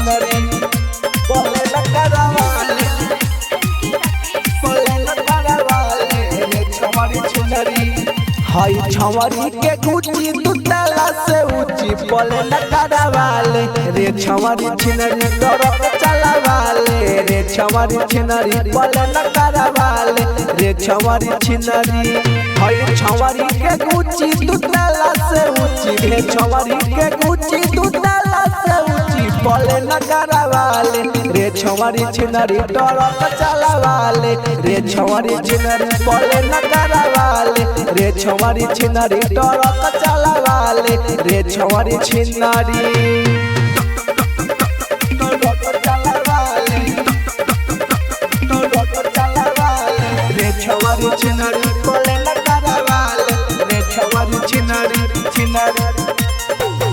छिनरी बोले न करवाले रे छवारी छिनरी हाय छवारी के गुची दुतला से ऊंची बोले न करवाले रे छवारी छिनरी डरक चलावाले रे छवारी छिनरी बोले न करवाले रे छवारी छिनरी हाय छवारी के गुची दुतला से ऊंची रे छवारी के गुची दुतला से ऊंची बोले न करवाले रे छवारी छिनरी डरक चलावाले रे छवारी छिनरी बोले न करवाले रे छवारी छिनरी डरक चलावाले रे छवारी छिनरी रे छवारी छिनरी बोले न करवाले रे छवारी छिनरी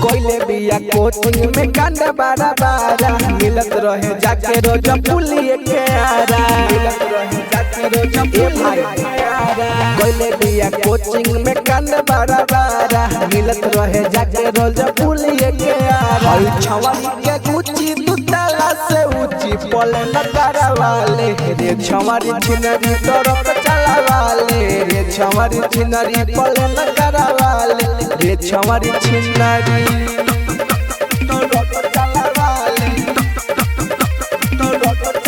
कोइले बिया कोचिंग में कांड बारा बारा मिलत रहे जाके रोज पुलिए के आरा मिलत रहे जाके रोज पुलिए के आरा कोइले बिया कोचिंग में कांड बारा बारा मिलत रहे जाके रोज पुलिए के आरा हाय छवारी के गुची दुतला से ऊंची बोले न करवाले रे छवारी छिनरी डरक चलावाले रे छवारी छिनरी बोले न करवाले रे छवारी छिनरी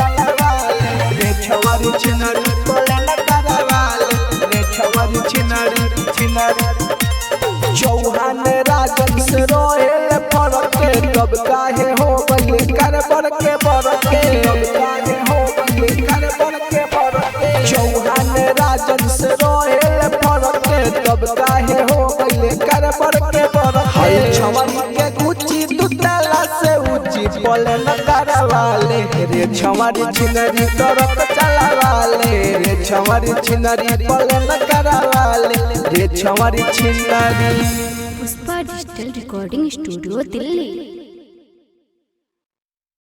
रे छवारी छिनरी बोले न करवाले रे छवारी छिनरी चौहान राजन से रोयल फरक कब काहे हो गइल करबर के बरके कब काहे हो गइल करबर के बरके चौहान राजन से रोयल फरक कब काहे हो गइल करबर के बरके हाय छवारी के गुची दुतला से ऊंची बोले न करवाले रे छवारी छिनरी डरक चलावाले रे छवारी छिनरी बोले न करवाले रे छवारी छिनरी Pushpa digital recording studio Delhi.